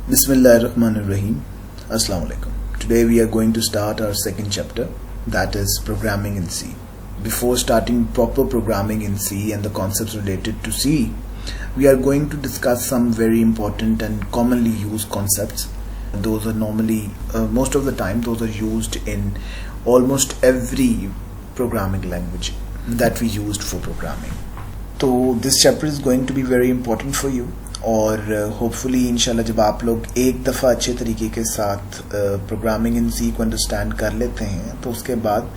Bismillahirrahmanirrahim. Assalamu alaikum. Today we are going to start our second chapter, that is programming in C. Before starting proper programming in C and the concepts related to C, we are going to discuss some very important and commonly used concepts. Those are normally, most of the time, those are used in almost every programming language that we used for programming. So this chapter is going to be very important for you. और hopefully इंशाल्लाह जब आप लोग एक दफ़ा अच्छे तरीके के साथ प्रोग्रामिंग इन सी को अंडरस्टैंड कर लेते हैं तो उसके बाद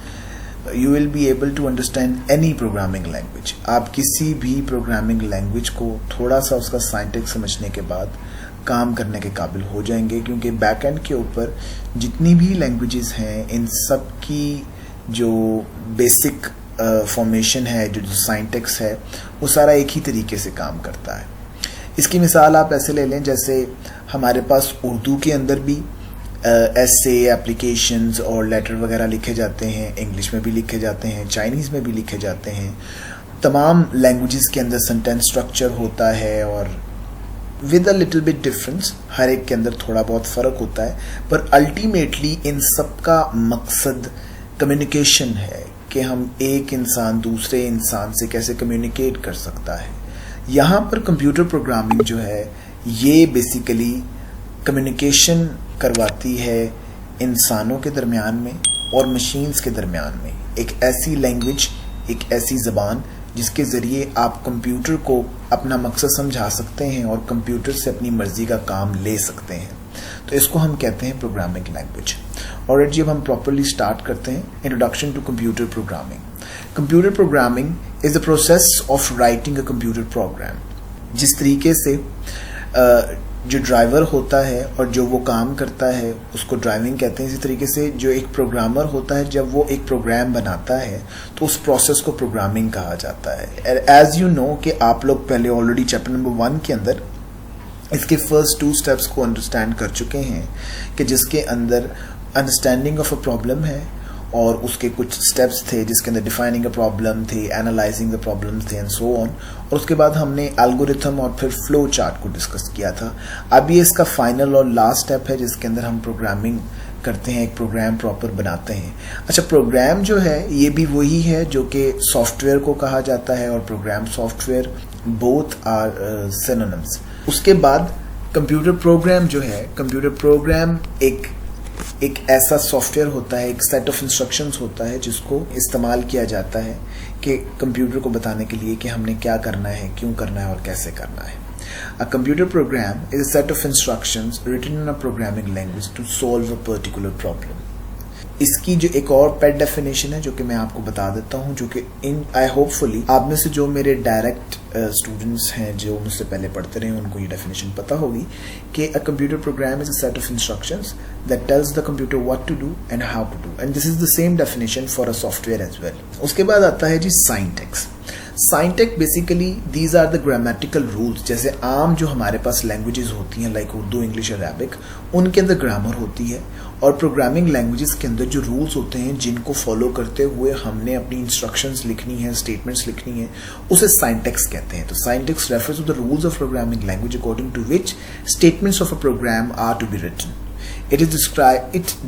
you will be able to understand any programming language. आप किसी भी प्रोग्रामिंग लैंग्वेज को थोड़ा सा उसका साइंटिक्स समझने के बाद काम करने के काबिल हो जाएंगे, क्योंकि बैक एंड के ऊपर जितनी भी लैंग्वेजेस हैं इन सब की जो बेसिक फॉर्मेशन है, जो साइंटिक्स है, वो सारा एक ही तरीके से काम करता है. इसकी मिसाल आप ऐसे ले लें जैसे हमारे पास उर्दू के अंदर भी ऐसे एप्लीकेशंस और लेटर वगैरह लिखे जाते हैं, इंग्लिश में भी लिखे जाते हैं, चाइनीज़ में भी लिखे जाते हैं. तमाम लैंग्वेजेस के अंदर सेंटेंस स्ट्रक्चर होता है और with a little bit difference, हर एक के अंदर थोड़ा बहुत फ़र्क होता है, पर अल्टीमेटली इन सब का मकसद कम्युनिकेशन है कि हम एक इंसान दूसरे इंसान से कैसे कम्युनिकेट कर सकता है. यहाँ पर कंप्यूटर प्रोग्रामिंग जो है ये बेसिकली कम्युनिकेशन करवाती है इंसानों के दरमियान में और मशीन्स के दरमियान में. एक ऐसी लैंग्वेज, एक ऐसी ज़बान जिसके ज़रिए आप कंप्यूटर को अपना मकसद समझा सकते हैं और कंप्यूटर से अपनी मर्ज़ी का काम ले सकते हैं. तो इसको हम कहते हैं प्रोग्रामिंग लैंग्वेज. और जब हम प्रॉपरली स्टार्ट करते हैं, introduction to computer programming. Computer programming is the process of writing a computer program. जिस तरीके से जो ड्राइवर होता है और जो वो काम करता है उसको ड्राइविंग कहते हैं, इसी तरीके से जो एक प्रोग्रामर होता है जब वो एक प्रोग्राम बनाता है तो उस प्रोसेस को प्रोग्रामिंग कहा जाता है. एज यू नो कि आप लोग पहले ऑलरेडी चैप्टर नंबर 1 के अंदर इसके फर्स्ट 2 स्टेप्स को अंडरस्टैंड कर चुके हैं कि जिसके अंदर अंडरस्टैंडिंग ऑफ अ प्रॉब्लम है और उसके कुछ स्टेप्स थे जिसके अंदर डिफाइनिंग अ प्रॉब्लम थे, एनालाइजिंग द प्रॉब्लम थे एंड सो ऑन. और उसके बाद हमने एल्गोरिथम और फिर फ्लो चार्ट को डिस्कस किया था. अब ये इसका फाइनल और लास्ट स्टेप है जिसके अंदर हम प्रोग्रामिंग करते हैं, एक प्रोग्राम प्रॉपर बनाते हैं. अच्छा, प्रोग्राम जो है ये भी वही है जो कि सॉफ्टवेयर को कहा जाता है और program software both are synonyms. उसके बाद कंप्यूटर प्रोग्राम जो है, कंप्यूटर प्रोग्राम एक ऐसा सॉफ्टवेयर होता है, एक सेट ऑफ इंस्ट्रक्शंस होता है जिसको इस्तेमाल किया जाता है कि कंप्यूटर को बताने के लिए कि हमने क्या करना है, क्यों करना है और कैसे करना है. A computer program is a set of instructions written in a programming language to solve a particular problem. इसकी जो एक और पेट डेफिनेशन है जो कि मैं आपको बता देता हूँ, जो कि इन आई होपफुली आप में से जो मेरे डायरेक्ट स्टूडेंट्स हैं जो मुझसे पहले पढ़ते रहे उनको ये डेफिनेशन पता होगी कि a computer program is a set of instructions that tells the computer what to do and how to do, and this is the same definition for a software as well. उसके बाद आता है जी syntax. Syntax basically these are the grammatical rules. जैसे आम जो हमारे पास languages होती हैं लाइक उर्दू, इंग्लिश, अरबिक, उनके अंदर ग्रामर होती है और प्रोग्रामिंग लैंग्वेजेस के अंदर जो रूल्स होते हैं जिनको फॉलो करते हुए हमने अपनी इंस्ट्रक्शंस लिखनी है, स्टेटमेंट्स लिखनी है, उसे साइंटेक्स कहते हैं. तो syntax refers to the rules of programming language according to which statements of a program are to be written. It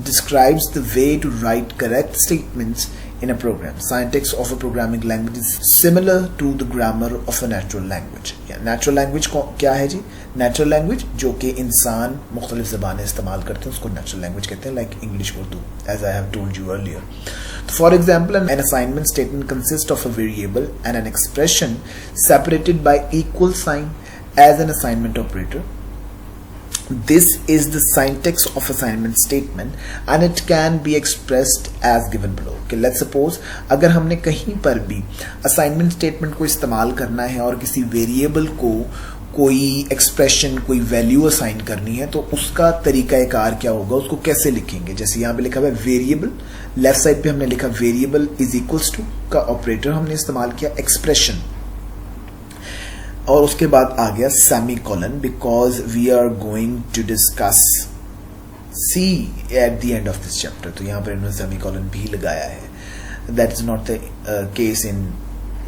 describes the way to write correct statements in a program. Syntax of a programming language is similar to the grammar of a natural language. Natural language क्या है जी? Natural language जो कि इंसान मुख्तलिफ ज़बानें इस्तेमाल करते हैं उसको natural language कहते हैं, like English, Urdu, as I have told you earlier. For example, an assignment statement consists of a variable and an expression separated by equal sign as an assignment operator. This is the syntax of assignment statement and it can be expressed as given below. Okay, let's suppose अगर हमने कहीं पर भी assignment statement को इस्तेमाल करना है और किसी वेरिएबल को कोई एक्सप्रेशन, कोई वैल्यू असाइन करनी है तो उसका तरीकाकार क्या होगा, उसको कैसे लिखेंगे. जैसे यहाँ पे लिखा हुआ है वेरिएबल, लेफ्ट साइड पे हमने लिखा वेरिएबल इज इक्वल्स टू का ऑपरेटर हमने इस्तेमाल किया एक्सप्रेशन, और उसके बाद आ गया semicolon because we are going to discuss C at the end of this chapter. तो यहाँ पर इन्होंने सेमीकोलन भी लगाया है. That is not the case in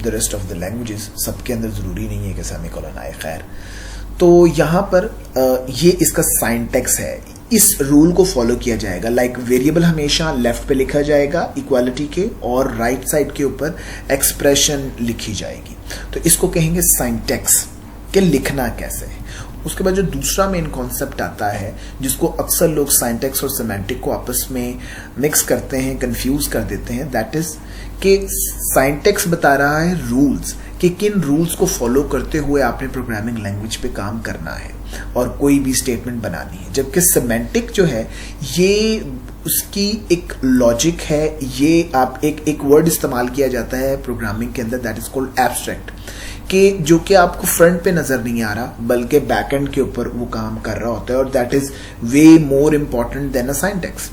the rest of the languages. सबके अंदर ज़रूरी नहीं है कि सेमीकोलन आए. खैर, तो यहाँ पर ये इसका सिंटैक्स है, इस रूल को फॉलो किया जाएगा। लाइक वेरिएबल हमेशा लेफ्ट पे लिखा जाएगा इक्वालिटी के, और राइट साइड के ऊपर एक्सप्रेशन लिखी जाएगी। तो इसको कहेंगे सिंटैक्स कि लिखना कैसे है। उसके बाद जो दूसरा मेन कॉन्सेप्ट आता है, जिसको अक्सर लोग सिंटैक्स और सेमेंटिक को आपस में मिक्स करते हैं, कंफ्यूज कर देते हैं, दैट इज कि सिंटैक्स बता रहा है रूल्स, कि किन रूल्स को फॉलो करते हुए आपने प्रोग्रामिंग लैंग्वेज पे काम करना है और कोई भी स्टेटमेंट बनानी है। जबकि सेमेंटिक जो है ये उसकी एक लॉजिक है, ये आप एक वर्ड इस्तेमाल किया जाता है प्रोग्रामिंग के अंदर, दैट इज कॉल्ड एब्स्ट्रैक्ट, कि जो कि आपको फ्रंट पे नजर नहीं आ रहा बल्कि बैक एंड के ऊपर वो काम कर रहा होता है, और that is way more important than a syntax.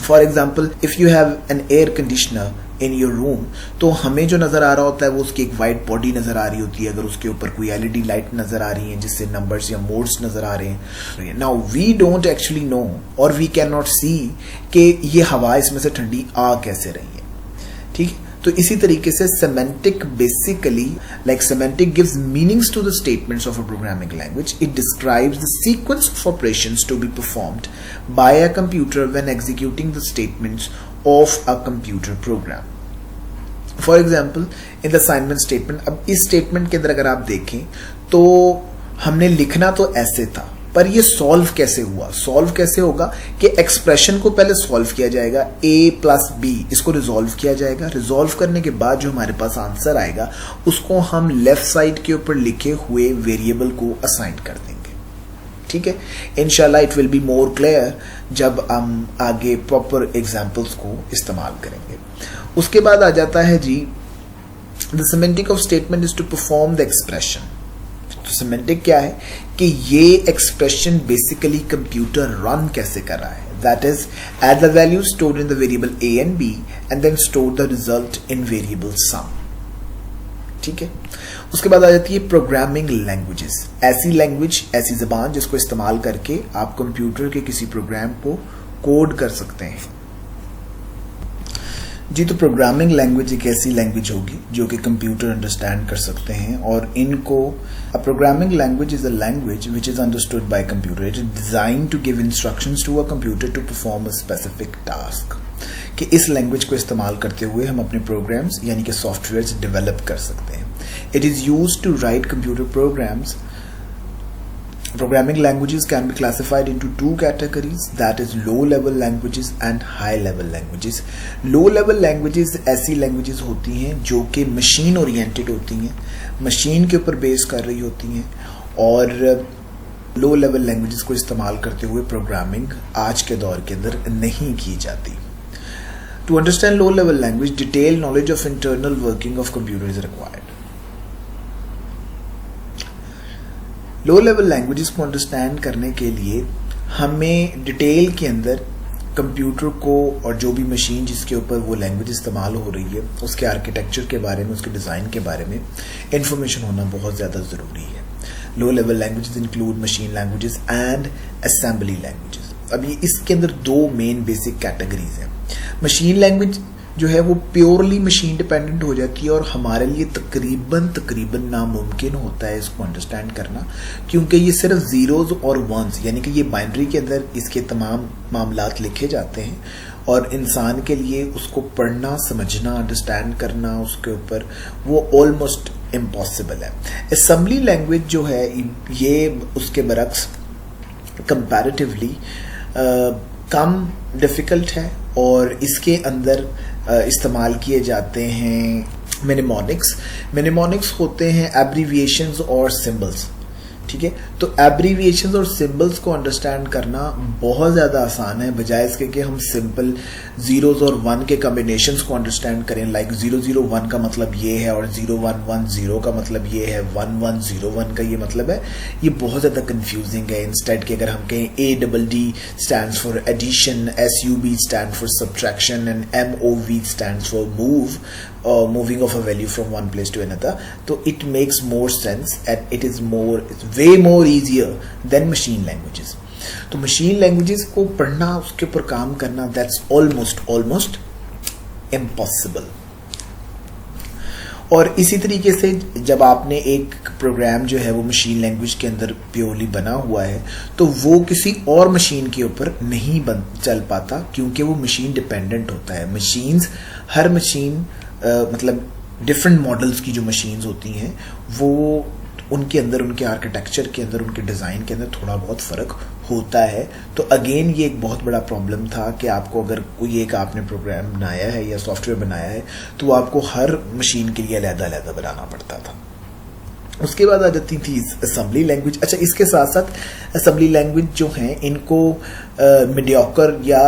For example, if you have an air conditioner in your room, तो हमें जो नजर आ रहा होता है वो उसकी एक वाइट बॉडी नजर आ रही होती है, अगर उसके ऊपर कोई एलईडी लाइट नजर आ रही है जिससे नंबर्स या मोड्स नजर आ रहे हैं। Now we don't actually know और वी कैन नॉट सी कि ये हवा इसमें से ठंडी आ कैसे रही है, ठीक है। तो इसी तरीके से semantic basically, like semantic gives meanings to the statements of a programming language. It describes the sequence of operations to be performed by a computer when executing the statements of a computer program. For example, in the assignment statement, अब इस statement के अंदर अगर आप देखें तो हमने लिखना तो ऐसे था, पर ये सॉल्व कैसे हुआ? सॉल्व कैसे होगा कि एक्सप्रेशन को पहले सॉल्व किया जाएगा, a प्लस बी, इसको रिजॉल्व किया जाएगा। रिजॉल्व करने के बाद जो हमारे पास आंसर आएगा उसको हम लेफ्ट साइड के ऊपर लिखे हुए वेरिएबल को असाइन कर देंगे, ठीक है। इंशाल्लाह it will be more clear जब हम आगे प्रॉपर एग्जाम्पल्स को इस्तेमाल करेंगे। उसके बाद आ जाता है जी, the semantic of statement is to perform the expression. तो सेमेंटिक क्या है कि ये एक्सप्रेशन बेसिकली कंप्यूटर रन कैसे कर रहा है, that is add the value stored in the variable a and b and then store the result in variable sum, ठीक है। उसके बाद आ जाती है प्रोग्रामिंग लैंग्वेजेस, ऐसी लैंग्वेज, ऐसी जबान जिसको इस्तेमाल करके आप कंप्यूटर के किसी प्रोग्राम को कोड कर सकते हैं जी। तो प्रोग्रामिंग लैंग्वेज एक ऐसी लैंग्वेज होगी जो कि कंप्यूटर अंडरस्टैंड कर सकते हैं, और इनको a programming language is a language which is understood by computer. It is designed to give instructions to a computer to perform a specific task, कि इस लैंग्वेज को इस्तेमाल करते हुए हम अपने प्रोग्राम्स यानी कि सॉफ्टवेयर डेवलप कर सकते हैं। It is used to write computer programs. Programming languages can be classified into two categories, that is low-level languages and high-level languages. Low-level languages ऐसी languages होती हैं जो कि machine oriented होती हैं, machine के ऊपर बेस कर रही होती हैं, और low-level languages को इस्तेमाल करते हुए programming आज के दौर के अंदर नहीं की जाती। To understand low-level language, detailed knowledge of internal working of computer is required. Low level languages को अंडरस्टैंड करने के लिए हमें डिटेल के अंदर कंप्यूटर को और जो भी मशीन जिसके ऊपर वो लैंग्वेज इस्तेमाल हो रही है उसके आर्किटेक्चर के बारे में, उसके डिज़ाइन के बारे में इंफॉर्मेशन होना बहुत ज़्यादा ज़रूरी है। Low level languages include machine languages and assembly languages. अब ये इसके अंदर दो मेन बेसिक कैटेगरीज हैं। मशीन लैंग्वेज जो है वो प्योरली मशीन डिपेंडेंट हो जाती है, और हमारे लिए तकरीबन नामुमकिन होता है इसको अंडरस्टैंड करना, क्योंकि ये सिर्फ जीरोज और वंस यानी कि ये बाइनरी के अंदर इसके तमाम मामलात लिखे जाते हैं, और इंसान के लिए उसको पढ़ना, समझना, अंडरस्टैंड करना उसके ऊपर वो ऑलमोस्ट इम्पॉसिबल है। असेंबली लैंग्वेज जो है ये उसके बरक्स कंपैरेटिवली कम डिफ़िकल्ट है, और इसके अंदर इस्तेमाल किए जाते हैं मेनेमोनिक्स होते हैं एब्रीविएशंस और सिंबल्स, ठीक है। तो एब्रीविएशंस और सिंबल्स को अंडरस्टैंड करना बहुत ज़्यादा आसान है, बजाय इसके कि हम सिंपल जीरोज और वन के कॉम्बिनेशंस को अंडरस्टैंड करें। लाइक 001 का मतलब ये है और 0110 का मतलब ये है, 1101 का ये मतलब है। ये बहुत ज़्यादा कंफ्यूजिंग है। इंस्टेड के अगर हम कहें ADD stands for addition, SUB stand for subtraction and MOV stands for moving of a value from one place to another, तो it makes more sense and it's way more easier than machine languages. तो machine languages को पढ़ना, उसके ऊपर काम करना, that's almost impossible. और इसी तरीके से जब आपने एक प्रोग्राम जो है वो मशीन लैंग्वेज के अंदर प्योरली बना हुआ है तो वो किसी और मशीन के ऊपर नहीं चल पाता, क्योंकि वो मशीन डिपेंडेंट होता है। मशीन्स, हर मशीन मतलब डिफरेंट मॉडल्स की जो मशीन्स होती हैं वो उनके अंदर, उनके आर्किटेक्चर के अंदर, उनके डिज़ाइन के अंदर थोड़ा बहुत फ़र्क होता है। तो अगेन ये एक बहुत बड़ा प्रॉब्लम था कि आपको अगर कोई एक आपने प्रोग्राम बनाया है या सॉफ्टवेयर बनाया है तो आपको हर मशीन के लिए अलग-अलग बनाना पड़ता था। उसके बाद आ जाती थी असेंबली लैंग्वेज। अच्छा, इसके साथ साथ असेंबली लैंग्वेज जो हैं इनको मीडियोकर या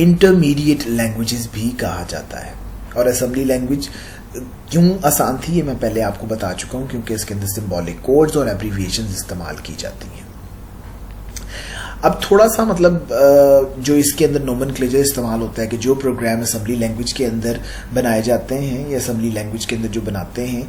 इंटरमीडिएट लैंग्वेजेस भी कहा जाता है। और असेंबली लैंग्वेज क्यों आसान थी ये मैं पहले आपको बता चुका हूं, क्योंकि इसके अंदर सिंबॉलिक कोड्स और एब्रीविएशंस इस्तेमाल की जाती हैं। अब थोड़ा सा मतलब जो इसके अंदर नोमेनक्लेचर इस्तेमाल होता है कि जो प्रोग्राम असेंबली लैंग्वेज के अंदर बनाए जाते हैं या असेंबली लैंग्वेज के अंदर जो बनाते हैं,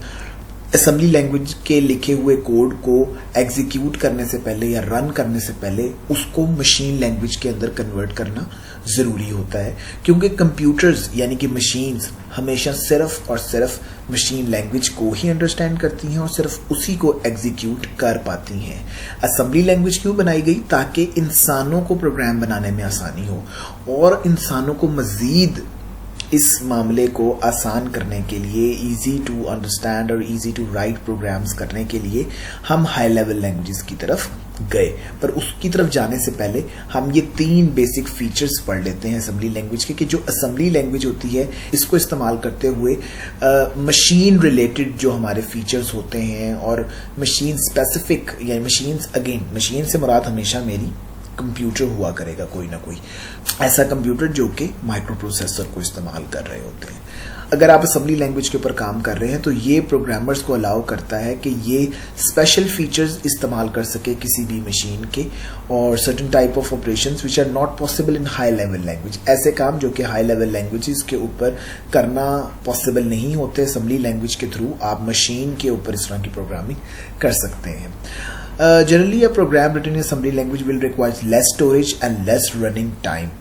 असेंबली लैंग्वेज के लिखे हुए कोड को एग्जीक्यूट करने से पहले या रन करने से पहले उसको मशीन लैंग्वेज के अंदर कन्वर्ट करना ज़रूरी होता है, क्योंकि कंप्यूटर्स यानी कि मशीन्स हमेशा सिर्फ और सिर्फ मशीन लैंग्वेज को ही अंडरस्टैंड करती हैं और सिर्फ उसी को एग्जीक्यूट कर पाती हैं। असेंबली लैंग्वेज क्यों बनाई गई? ताकि इंसानों को प्रोग्राम बनाने में आसानी हो और इंसानों को मज़ीद इस मामले को आसान करने के लिए, इजी टू अंडरस्टैंड और इजी टू राइट प्रोग्राम्स करने के लिए हम हाई लेवल लैंग्वेजेस की तरफ गए। पर उसकी तरफ जाने से पहले हम ये 3 बेसिक फीचर्स पढ़ लेते हैं असेंबली लैंग्वेज के, कि जो असेंबली लैंग्वेज होती है इसको इस्तेमाल करते हुए मशीन रिलेटेड जो हमारे फीचर्स होते हैं और मशीन स्पेसिफिक या मशीन्स, अगेन मशीन से मुराद हमेशा मेरी कंप्यूटर हुआ करेगा, कोई ना कोई ऐसा कंप्यूटर जो कि माइक्रो प्रोसेसर को इस्तेमाल कर रहे होते हैं। अगर आप असेंबली लैंग्वेज के ऊपर काम कर रहे हैं तो ये प्रोग्रामर्स को अलाउ करता है कि ये स्पेशल फीचर्स इस्तेमाल कर सके किसी भी मशीन के, और certain type of operations which are not possible in high level language. ऐसे काम जो कि हाई लेवल लैंग्वेजेस के ऊपर करना पॉसिबल नहीं होते, असेंबली लैंग्वेज के थ्रू आप मशीन के ऊपर इस तरह की प्रोग्रामिंग कर सकते हैं। Generally, a program written in assembly language will require less storage and less running time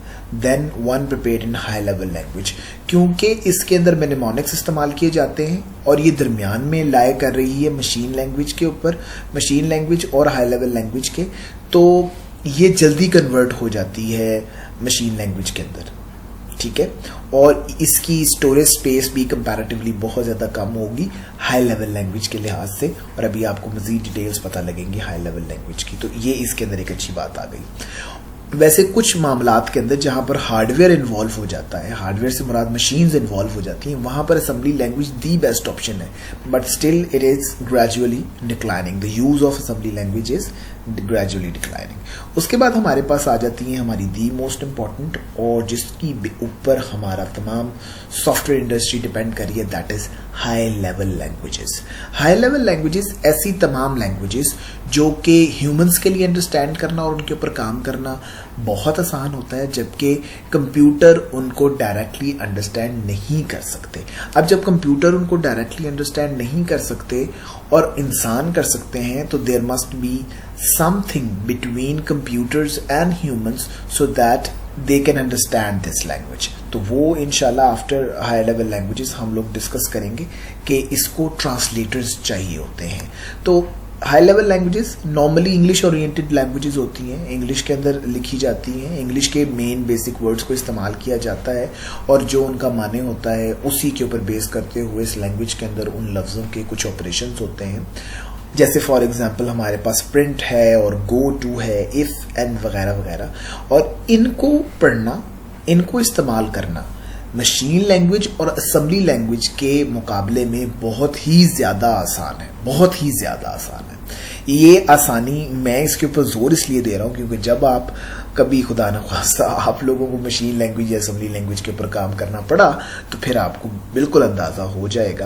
than one prepared in high level language, क्योंकि इसके अंदर mnemonics इस्तेमाल किए जाते हैं और ये दरमियान में लाए कर रही है मशीन लैंग्वेज के ऊपर, मशीन लैंग्वेज और हाई लेवल लैंग्वेज के, तो ये जल्दी कन्वर्ट हो जाती है मशीन लैंग्वेज के अंदर, ठीक है। और इसकी स्टोरेज स्पेस भी कंपैरेटिवली बहुत ज़्यादा कम होगी हाई लेवल लैंग्वेज के लिहाज से, और अभी आपको मज़ीद डिटेल्स पता लगेंगी हाई लेवल लैंग्वेज की, तो ये इसके अंदर एक अच्छी बात आ गई। वैसे कुछ मामलात के अंदर जहाँ पर हार्डवेयर इन्वॉल्व हो जाता है, हार्डवेयर से मुराद मशीन्स इन्वॉल्व हो जाती हैं, वहाँ पर assembly language the best option है, but still it is gradually declining. The use of assembly language is gradually declining. उसके बाद हमारे पास आ जाती हैं हमारी दी मोस्ट इम्पॉर्टेंट और जिसकी ऊपर हमारा तमाम सॉफ्टवेयर इंडस्ट्री डिपेंड करी है, that is high level languages. High level languages ऐसी तमाम लैंग्वेजेस जो कि ह्यूमंस के लिए अंडरस्टैंड करना और उनके ऊपर काम करना बहुत आसान होता है, जबकि कंप्यूटर उनको डायरेक्टली अंडरस्टैंड नहीं कर सकते। अब जब कंप्यूटर उनको डायरेक्टली अंडरस्टैंड नहीं कर सकते और इंसान कर सकते हैं, तो there must be something between computers and humans so that they can understand this language. तो वो इंशाल्लाह आफ्टर हाई लेवल लैंग्वेजेस हम लोग डिस्कस करेंगे कि इसको ट्रांसलेटर्स चाहिए होते हैं। तो high level languages normally English oriented languages होती हैं, इंग्लिश के अंदर लिखी जाती हैं, इंग्लिश के मेन बेसिक वर्ड्स को इस्तेमाल किया जाता है और जो उनका माने होता है उसी के ऊपर बेस करते हुए इस लैंग्वेज के अंदर उन लफ्ज़ों के कुछ ऑपरेशंस होते हैं। जैसे फॉर एग्जांपल हमारे पास प्रिंट है और गो टू है, इफ़ एंड वगैरह वगैरह, और इनको पढ़ना, इनको इस्तेमाल करना मशीन लैंग्वेज और असेंबली लैंग्वेज के मुकाबले में बहुत ही ज़्यादा आसान है, बहुत ही ज़्यादा आसान है। ये आसानी मैं इसके ऊपर जोर इसलिए दे रहा हूँ क्योंकि जब आप कभी खुदा न ख्वास्ता आप लोगों को मशीन लैंग्वेज या असेंबली लैंग्वेज के ऊपर काम करना पड़ा तो फिर आपको बिल्कुल अंदाज़ा हो जाएगा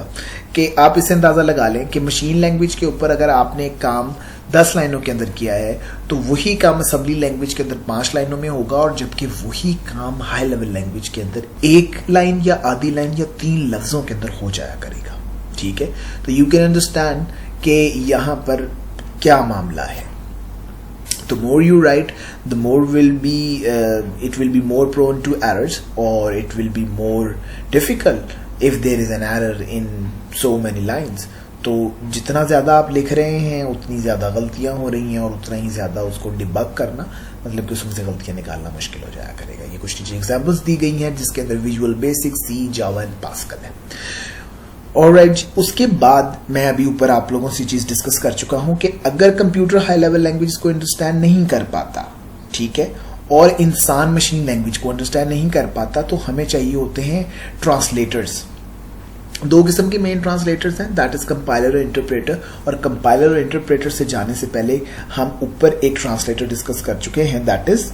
कि आप इससे अंदाज़ा लगा लें कि मशीन लैंग्वेज के ऊपर अगर आपने एक काम 10 लाइनों के अंदर किया है तो वही काम असेंबली लैंग्वेज के अंदर 5 लाइनों में होगा, और जबकि वही काम हाई लेवल लैंग्वेज के अंदर 1 लाइन या आधी लाइन या 3 लफ्ज़ों के अंदर हो जाया करेगा, ठीक है। तो यू कैन अंडरस्टैंड कि यहाँ पर क्या मामला है। The more you write, the more will be it will be more prone to errors, or it will be more difficult if there is an error in so many lines, तो जितना ज़्यादा आप लिख रहे हैं उतनी ज़्यादा गलतियां हो रही हैं और उतना ही ज़्यादा उसको डिबग करना, मतलब कि उसमें से गलतियां निकालना मुश्किल हो जाया करेगा। ये कुछ नीचे एग्जाम्पल्स दी गई हैं जिसके अंदर visual basic, C, Java and Pascal है। ऑलराइट, उसके बाद मैं अभी ऊपर आप लोगों से चीज़ डिस्कस कर चुका हूं कि अगर कंप्यूटर हाई लेवल लैंग्वेज को अंडरस्टैंड नहीं कर पाता, ठीक है, और इंसान मशीन लैंग्वेज को अंडरस्टैंड नहीं कर पाता, तो हमें चाहिए होते हैं ट्रांसलेटर्स। दो किस्म के मेन ट्रांसलेटर्स हैं, दैट इज कंपाइलर और इंटरप्रेटर। और कंपाइलर और इंटरप्रेटर से जाने से पहले हम ऊपर एक ट्रांसलेटर डिस्कस कर चुके हैं, दैट इज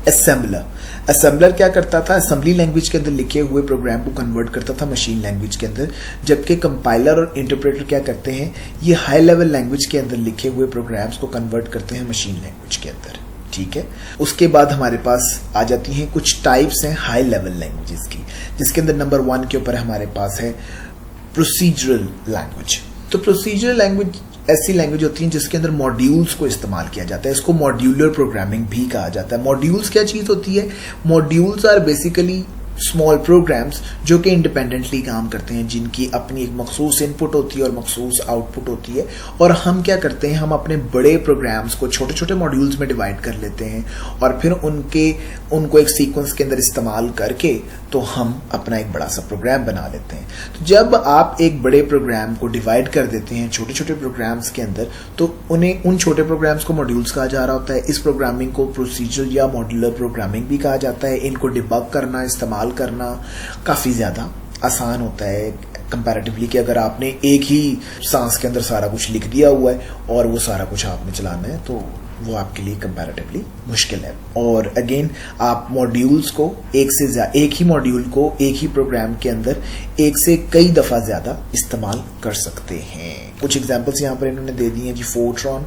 असेंबलर। असेंबलर क्या करता था, असेंबली लैंग्वेज के अंदर लिखे हुए प्रोग्राम को कन्वर्ट करता था मशीन लैंग्वेज के अंदर, जबकि कंपाइलर और इंटरप्रेटर क्या करते हैं, ये हाई लेवल लैंग्वेज के अंदर लिखे हुए प्रोग्राम्स को कन्वर्ट करते हैं मशीन लैंग्वेज के अंदर, ठीक है। उसके बाद हमारे पास आ जाती हैं कुछ टाइप्स हैं हाई लेवल लैंग्वेजेस की, जिसके अंदर नंबर 1 के ऊपर हमारे पास है प्रोसीजरल लैंग्वेज। तो प्रोसीजरल लैंग्वेज ऐसी लैंग्वेज होती है जिसके अंदर मॉड्यूल्स को इस्तेमाल किया जाता है, इसको मॉड्यूलर प्रोग्रामिंग भी कहा जाता है। मॉड्यूल्स क्या चीज होती है, modules are basically small programs जो कि इंडिपेंडेंटली काम करते हैं, जिनकी अपनी एक मखसूस इनपुट होती है और मखसूस आउटपुट होती है, और हम क्या करते हैं, हम अपने बड़े प्रोग्राम्स को छोटे छोटे मॉड्यूल्स में डिवाइड कर लेते हैं और फिर उनको एक सीक्वेंस के अंदर इस्तेमाल करके तो हम अपना एक बड़ा सा प्रोग्राम बना लेते हैं। तो जब आप एक बड़े प्रोग्राम को डिवाइड कर देते हैं छोटे छोटे प्रोग्राम्स के अंदर, तो उन्हें उन छोटे प्रोग्राम्स को मॉड्यूल्स कहा जा रहा होता है। इस प्रोग्रामिंग को प्रोसीजरल या मॉड्यूलर प्रोग्रामिंग भी कहा जाता है। इनको डिबग करना, इस्तेमाल करना काफी ज्यादा आसान होता है कंपैरेटिवली, कि अगर आपने एक ही सांस के अंदर सारा कुछ लिख दिया हुआ है और वो सारा कुछ आपने चलाना है, तो वो आपके लिए कंपैरेटिवली मुश्किल है। और अगेन आप मॉड्यूल्स को एक ही मॉड्यूल को एक ही प्रोग्राम के अंदर एक से कई दफा ज्यादा इस्तेमाल कर सकते हैं। कुछ एग्जांपल्स यहाँ पर इन्होंने दे दी हैं जी, फोर्ट्रॉन,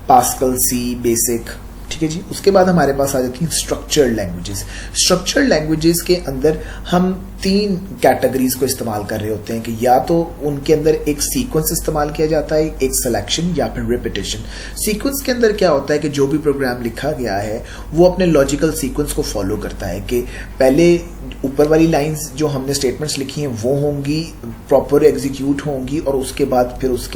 पास्कल, सी, बेसिक, ठीक है जी। उसके बाद हमारे पास आ जाती हैं स्ट्रक्चर्ड लैंग्वेजेस। स्ट्रक्चर्ड लैंग्वेजेस के अंदर हम 3 कैटेगरीज को इस्तेमाल कर रहे होते हैं, कि या तो उनके अंदर एक सीक्वेंस इस्तेमाल किया जाता है, एक सिलेक्शन या फिर रिपीटिशन। सीक्वेंस के अंदर क्या होता है कि जो भी प्रोग्राम लिखा गया है वो अपने लॉजिकल सीक्वेंस को फॉलो करता है, कि पहले ऊपर वाली लाइंस जो हमने स्टेटमेंट्स लिखी हैं वो होंगी, प्रॉपर एग्जीक्यूट होंगी, और उसके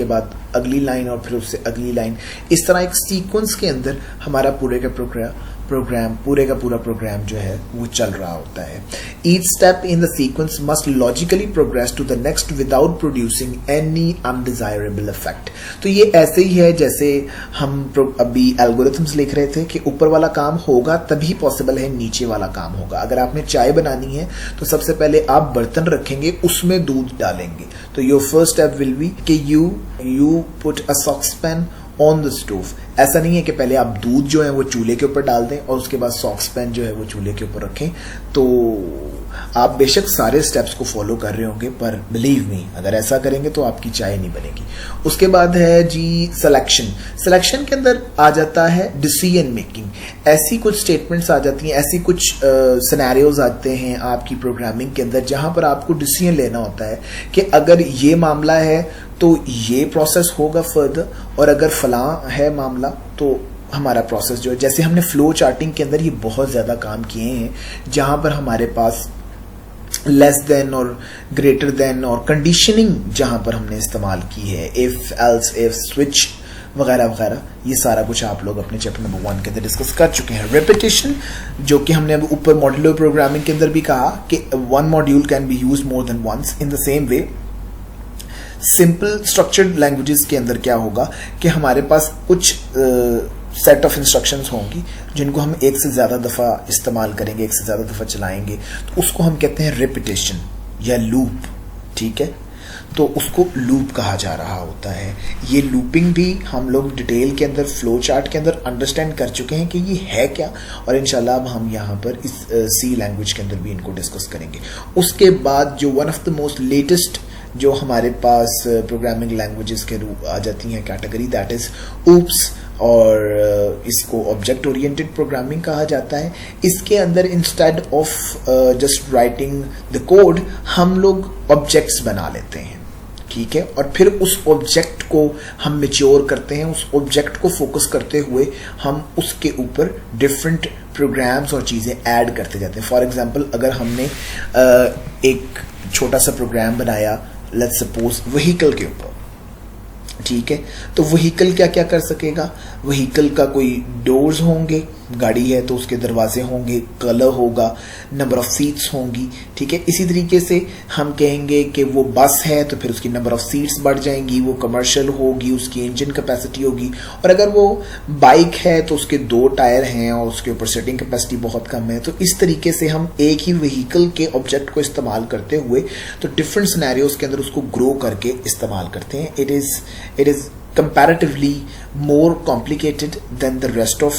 बाद अगली लाइन और फिर उससे अगली लाइन। इस तरह एक सीक्वेंस के अंदर हमारा पूरे का पूरा प्रोग्राम जो है वो चल रहा होता है। Each step in the sequence must logically progress to the next without producing any undesirable effect. तो ये ऐसे ही है जैसे हम अभी एल्गोरिथम्स लिख रहे थे कि ऊपर वाला काम होगा तभी पॉसिबल है नीचे वाला काम होगा। अगर आपने चाय बनानी है तो सबसे पहले आप बर्तन रखेंगे, उसमें दूध डालेंगे, तो your first step will be कि you put a saucepan on the stove. ऐसा नहीं है कि पहले आप दूध जो है वो चूल्हे के ऊपर डाल दें और उसके बाद सॉसपैन जो है वो चूल्हे के ऊपर रखें। तो आप बेशक सारे स्टेप्स को फॉलो कर रहे होंगे, पर बिलीव मी, अगर ऐसा करेंगे तो आपकी चाय नहीं बनेगी। उसके बाद है जी सिलेक्शन के अंदर आ जाता है डिसीजन मेकिंग। ऐसी कुछ स्टेटमेंट्स आ जाती हैं, ऐसी कुछ सिनेरियोज आते हैं आपकी प्रोग्रामिंग के अंदर जहां पर आपको डिसीजन लेना होता है कि अगर ये मामला है तो ये प्रोसेस होगा फर्दर, और अगर फलां है मामला तो हमारा प्रोसेस जो है, जैसे हमने फ्लो चार्टिंग के अंदर ये बहुत ज्यादा काम किए हैं, जहां पर हमारे पास लेस देन और ग्रेटर देन और कंडीशनिंग जहां पर हमने इस्तेमाल की है, इफ, एल्स, इफ, स्विच वगैरह वगैरह, ये सारा कुछ आप लोग अपने चैप्टर नंबर 1 के अंदर डिस्कस कर चुके हैं। रेपिटेशन, जो कि हमने अब ऊपर मॉड्यूलर प्रोग्रामिंग के अंदर भी कहा कि one module can be used more than once. In the same way simple structured languages के अंदर क्या होगा कि हमारे पास कुछ सेट ऑफ इंस्ट्रक्शंस होंगी जिनको हम एक से ज्यादा दफा इस्तेमाल करेंगे, एक से ज्यादा दफा चलाएंगे, तो उसको हम कहते हैं रिपीटेशन या लूप, ठीक है। तो उसको लूप कहा जा रहा होता है। ये लूपिंग भी हम लोग डिटेल के अंदर फ्लो चार्ट के अंदर अंडरस्टैंड कर चुके हैं कि ये है क्या, और इंशाल्लाह अब हम यहाँ पर इस सी लैंग्वेज के अंदर भी इनको डिस्कस करेंगे। उसके बाद जो one of the most latest जो हमारे पास प्रोग्रामिंग लैंग्वेजेस के रूप आ जाती हैं कैटेगरी, दैट इज ऊप्स, और इसको ऑब्जेक्ट ओरिएंटेड प्रोग्रामिंग कहा जाता है। इसके अंदर instead of just writing the code हम लोग ऑब्जेक्ट्स बना लेते हैं, ठीक है, और फिर उस ऑब्जेक्ट को हम मैच्योर करते हैं, उस ऑब्जेक्ट को फोकस करते हुए हम उसके ऊपर डिफरेंट प्रोग्राम्स और चीज़ें ऐड करते जाते हैं। फॉर एग्जांपल, अगर हमने एक छोटा सा प्रोग्राम बनाया, लेट्स सपोज व्हीकल के ऊपर, ठीक है, तो व्हीकल क्या क्या कर सकेगा, व्हीकल का कोई डोर्स होंगे, गाड़ी है तो उसके दरवाजे होंगे, कलर होगा, नंबर ऑफ सीट्स होंगी, ठीक है। इसी तरीके से हम कहेंगे कि वो बस है तो फिर उसकी नंबर ऑफ सीट्स बढ़ जाएंगी, वो कमर्शियल होगी, उसकी इंजन कैपेसिटी होगी। और अगर वो बाइक है तो उसके 2 टायर हैं और उसके ऊपर सीटिंग कैपेसिटी बहुत कम है। तो इस तरीके से हम एक ही व्हीकल के ऑब्जेक्ट को इस्तेमाल करते हुए तो डिफरेंट सिनेरियोज के अंदर उसको ग्रो करके इस्तेमाल करते हैं। It is comparatively more complicated than the rest of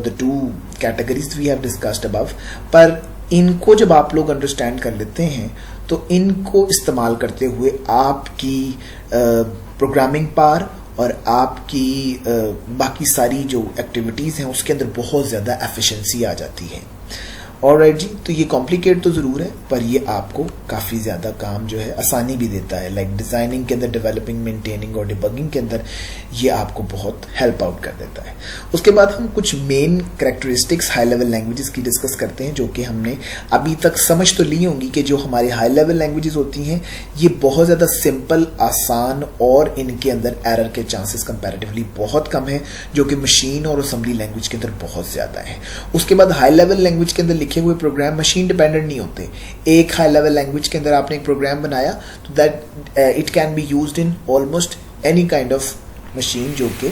the 2 categories we have discussed above, पर इनको जब आप लोग अंडरस्टैंड कर लेते हैं तो इनको इस्तेमाल करते हुए आपकी प्रोग्रामिंग पावर और आपकी बाकी सारी जो एक्टिविटीज़ हैं उसके अंदर बहुत ज़्यादा एफिशिएंसी आ जाती है। ऑलराइट जी, तो ये कॉम्प्लिकेट तो ज़रूर है पर ये आपको काफ़ी ज़्यादा काम जो है आसानी भी देता है। लाइक डिज़ाइनिंग के अंदर, डेवलपिंग, मेंटेनिंग और डिबगिंग के अंदर ये आपको बहुत हेल्प आउट कर देता है। उसके बाद हम कुछ main characteristics high level languages की डिस्कस करते हैं, जो कि हमने अभी तक समझ तो ली होंगी कि जो हमारी हाई लेवल लैंग्वेजेस होती हैं ये बहुत ज़्यादा सिंपल, आसान और इनके अंदर एरर के चांसेस कंपैरेटिवली बहुत कम है, जो कि मशीन और असेंबली लैंग्वेज के अंदर बहुत ज़्यादा है। उसके बाद हाई लेवल लैंग्वेज के अंदर लिखे हुए प्रोग्राम मशीन डिपेंडेंट नहीं होते। एक हाई लेवल लैंग्वेज के अंदर आपने एक प्रोग्राम बनाया तो that it can be used in almost any kind of machine जो कि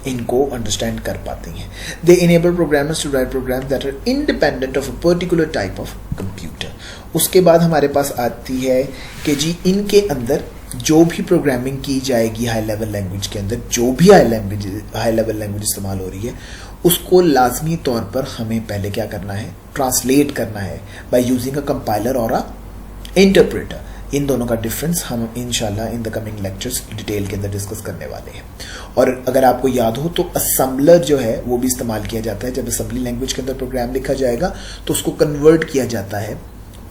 इनको अंडरस्टैंड कर पाती हैं। They enable programmers to write programs that are independent of a particular type of computer. उसके बाद हमारे पास आती है कि जी इनके अंदर जो भी प्रोग्रामिंग की जाएगी हाई लेवल लैंग्वेज के अंदर, जो भी हाई लेवल लैंग्वेज इस्तेमाल हो रही है उसको लाजमी तौर पर हमें पहले क्या करना है, ट्रांसलेट करना है बाय यूजिंग अ कंपाइलर और अ इंटरप्रेटर। इन दोनों का डिफरेंस हम इंशाल्लाह in the coming lectures detail के अंदर डिस्कस करने वाले हैं। और अगर आपको याद हो तो असेंबलर जो है वो भी इस्तेमाल किया जाता है। जब असेंबली लैंग्वेज के अंदर प्रोग्राम लिखा जाएगा तो उसको कन्वर्ट किया जाता है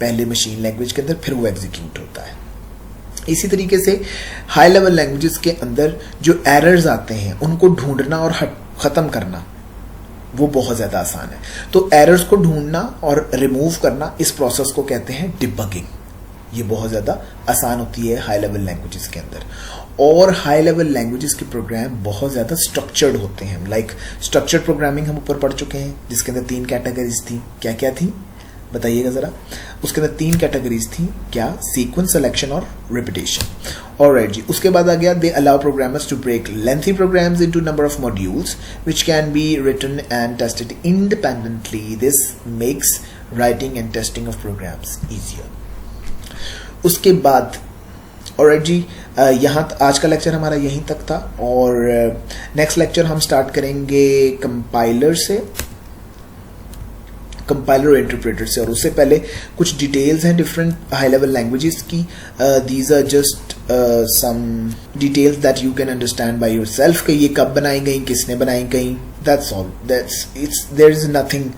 पहले मशीन लैंग्वेज के अंदर, फिर वो एग्जीक्यूट होता है। इसी तरीके से हाई लेवल लैंग्वेजेस के अंदर जो एरर्स आते हैं उनको ढूंढना और ख़त्म करना वो बहुत ज़्यादा आसान है। तो एरर्स को ढूंढना और रिमूव करना, इस प्रोसेस को कहते हैं डिबगिंग। ये बहुत ज़्यादा आसान होती है हाई लेवल लैंग्वेजेस के अंदर। और हाई लेवल लैंग्वेजेस के प्रोग्राम बहुत ज़्यादा स्ट्रक्चर्ड होते हैं। लाइक स्ट्रक्चर्ड प्रोग्रामिंग हम ऊपर पढ़ चुके हैं, जिसके अंदर 3 कैटेगरीज थी। क्या क्या थी बताइएगा ज़रा। उसके अंदर 3 कैटेगरीज थी, क्या, सीक्वेंस, सिलेक्शन और रिपीटेशन। ऑलराइट जी, उसके बाद आ गया they allow programmers to break lengthy programs into number of modules which can be written and tested independently. This makes writing and testing of programs easier. उसके बाद ऑलराइट जी, यहाँ आज का लेक्चर हमारा यहीं तक था और नेक्स्ट लेक्चर हम स्टार्ट करेंगे कंपाइलर से, कंपाइलर और इंटरप्रेटर से। और उससे पहले कुछ डिटेल्स हैं डिफरेंट हाई लेवल लैंग्वेजेस की। These are just some details that you can understand by yourself कि ये कब बनाई गई, किसने बनाई गई। That's all, there is nothing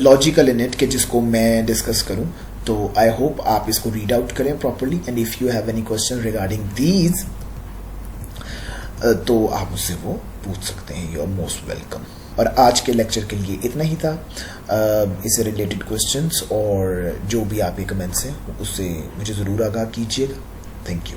logical in it कि जिसको मैं डिस्कस करूं। तो आई होप आप इसको रीड आउट करें properly and if you have any question regarding these तो आप मुझसे वो पूछ सकते हैं। You are most welcome. और आज के लेक्चर के लिए इतना ही था। इससे रिलेटेड क्वेश्चंस और जो भी आपके कमेंट्स हैं उससे मुझे ज़रूर आगाह कीजिएगा। Thank you.